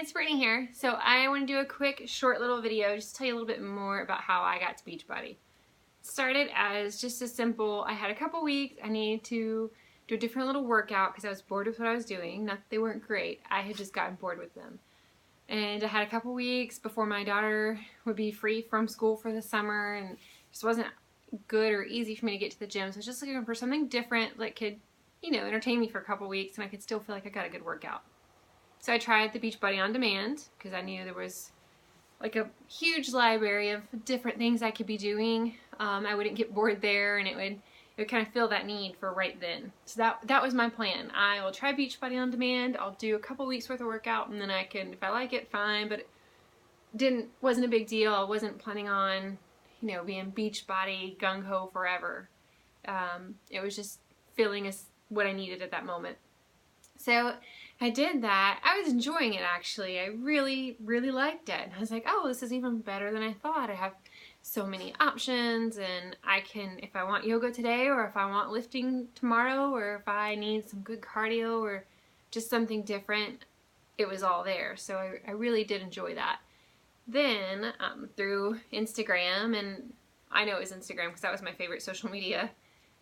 it's Brittany here. So I want to do a quick, short little video just to tell you a little bit more about how I got to Beachbody. It started as just a simple, I had a couple weeks, I needed to do a different little workout because I was bored with what I was doing. Not that they weren't great, I had just gotten bored with them. And I had a couple weeks before my daughter would be free from school for the summer, and it just wasn't good or easy for me to get to the gym. So I was just looking for something different that could, entertain me for a couple weeks and I could still feel like I got a good workout. So I tried the Beachbody On Demand because I knew there was like a huge library of different things I could be doing. I wouldn't get bored there, and it would kind of fill that need for right then. So that was my plan. I will try Beachbody On Demand. I'll do a couple weeks worth of workout, and then I can, if I like it, fine. But it wasn't a big deal. I wasn't planning on, being Beachbody gung ho forever. It was just filling what I needed at that moment. So I did that. I was enjoying it, actually. I really, really liked it. I was like, oh, this is even better than I thought. I have so many options, and I can, if I want yoga today, or if I want lifting tomorrow, or if I need some good cardio or just something different, it was all there. So I really did enjoy that. Then through Instagram, and I know it was Instagram because that was my favorite social media,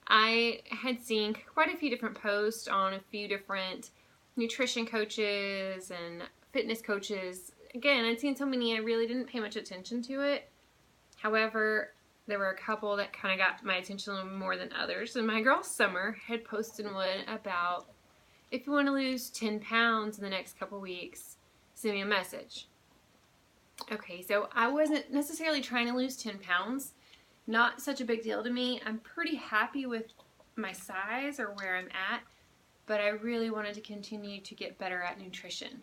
I had seen quite a few different posts on a few different nutrition coaches and fitness coaches. Again, I'd seen so many, I really didn't pay much attention to it. However, there were a couple that kind of got my attention more than others. And my girl Summer had posted one about, if you want to lose 10 pounds in the next couple weeks, send me a message. Okay, so I wasn't necessarily trying to lose 10 pounds. Not such a big deal to me. I'm pretty happy with my size or where I'm at, but I really wanted to continue to get better at nutrition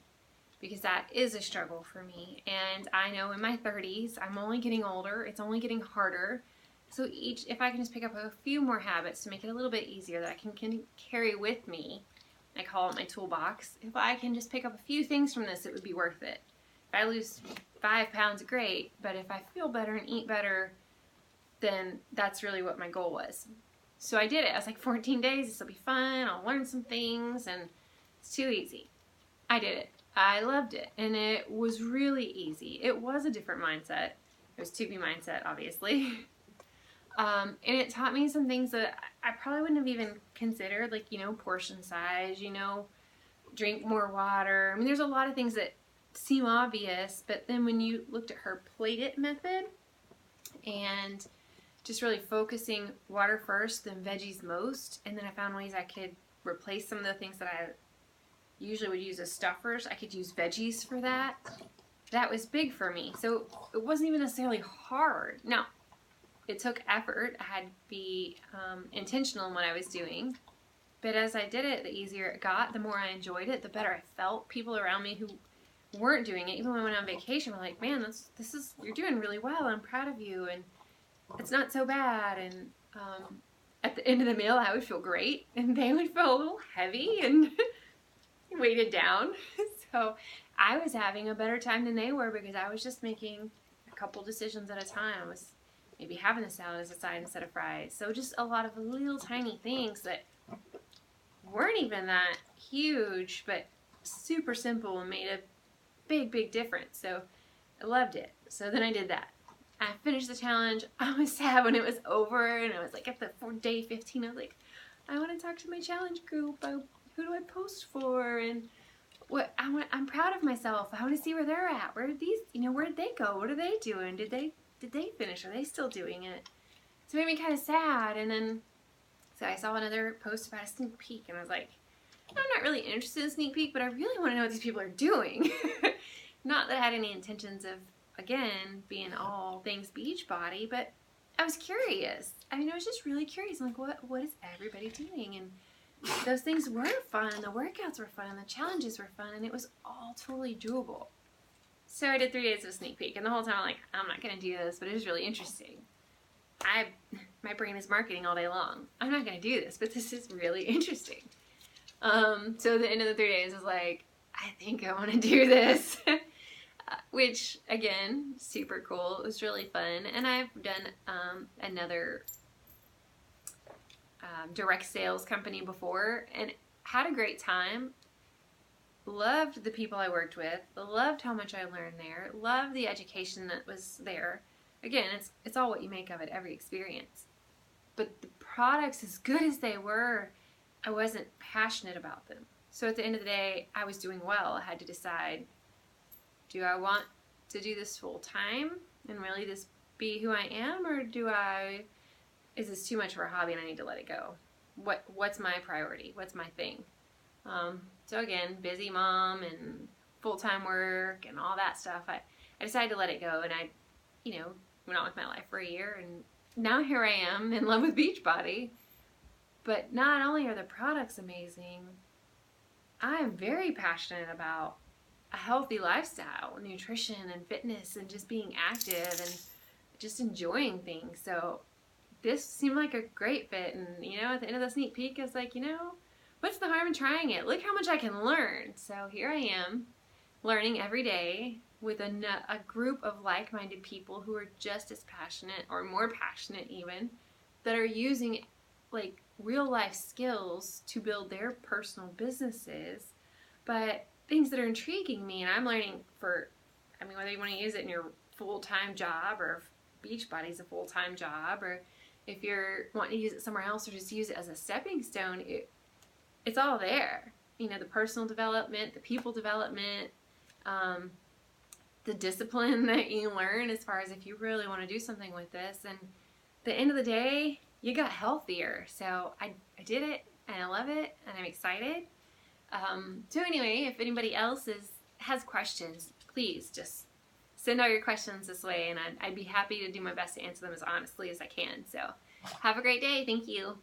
because that is a struggle for me. And I know in my 30s, I'm only getting older. It's only getting harder. So if I can just pick up a few more habits to make it a little bit easier that I can carry with me, I call it my toolbox. If I can just pick up a few things from this, it would be worth it. If I lose 5 pounds, great. But if I feel better and eat better, then that's really what my goal was. So I did it. I was like, 14 days, this will be fun. I'll learn some things, and it's too easy. I did it. I loved it, and it was really easy. It was a different mindset. It was 2B mindset, obviously. And it taught me some things that I probably wouldn't have even considered, like, portion size, drink more water. I mean, there's a lot of things that seem obvious, but then when you looked at her plate it method and just really focusing water first, then veggies most, and then I found ways I could replace some of the things that I usually would use as stuffers. I could use veggies for that. That was big for me. So it wasn't even necessarily hard. Now, it took effort. I had to be intentional in what I was doing. But as I did it, the easier it got, the more I enjoyed it, the better I felt. People around me who weren't doing it, even when I went on vacation, were like, man, you're doing really well. I'm proud of you. And it's not so bad. And at the end of the meal, I would feel great, and they would feel a little heavy and weighted down. So I was having a better time than they were because I was just making a couple decisions at a time. I was maybe having a salad as a side instead of fries. So just a lot of little tiny things that weren't even that huge, but super simple and made a big, big difference. So I loved it. So then I did that. I finished the challenge. I was sad when it was over, and I was like at the day 15. I was like, I want to talk to my challenge group. Who do I post for? And I'm proud of myself. I want to see where they're at. Where did they go? What are they doing? Did they finish? Are they still doing it? So it made me kind of sad. And then so I saw another post about a sneak peek, and I was like, I'm not really interested in a sneak peek, but I really want to know what these people are doing. Not that I had any intentions of, again, being all things Beachbody, but I was curious. I was just really curious. I'm like, what is everybody doing? And those things were fun, and the workouts were fun, and the challenges were fun, and it was all totally doable. So I did 3 days of a sneak peek, and the whole time I'm like, I'm not going to do this, but it was really interesting. My brain is marketing all day long. I'm not going to do this, but this is really interesting. So at the end of the 3 days, I was like, I think I want to do this. Which, again, super cool. It was really fun. And I've done another direct sales company before and had a great time. loved the people I worked with, loved how much I learned there, loved the education that was there. Again, it's all what you make of it, every experience. But the products, as good as they were, I wasn't passionate about them. So at the end of the day, I was doing well. I had to decide, do I want to do this full time and really just be who I am, or is this too much for a hobby and I need to let it go? What's my priority? What's my thing? So again, busy mom and full-time work and all that stuff. I decided to let it go, and I, went on with my life for a year, and now here I am in love with Beachbody. But not only are the products amazing, I am very passionate about a healthy lifestyle, nutrition and fitness, and just being active and just enjoying things. So this seemed like a great fit, and at the end of the sneak peek, I was like, what's the harm in trying it? Look how much I can learn. So here I am, learning every day with a group of like-minded people who are just as passionate, or more passionate even, that are using like real life skills to build their personal businesses, but things that are intriguing me, and I'm learning whether you want to use it in your full-time job, or if Beachbody's a full-time job, or if you're wanting to use it somewhere else, or just use it as a stepping stone, it's all there. The personal development, the people development, the discipline that you learn as far as if you really want to do something with this. And at the end of the day, you got healthier. So I did it, and I love it, and I'm excited. So anyway, if anybody else has questions, please just send all your questions this way, and I'd be happy to do my best to answer them as honestly as I can. So have a great day. Thank you.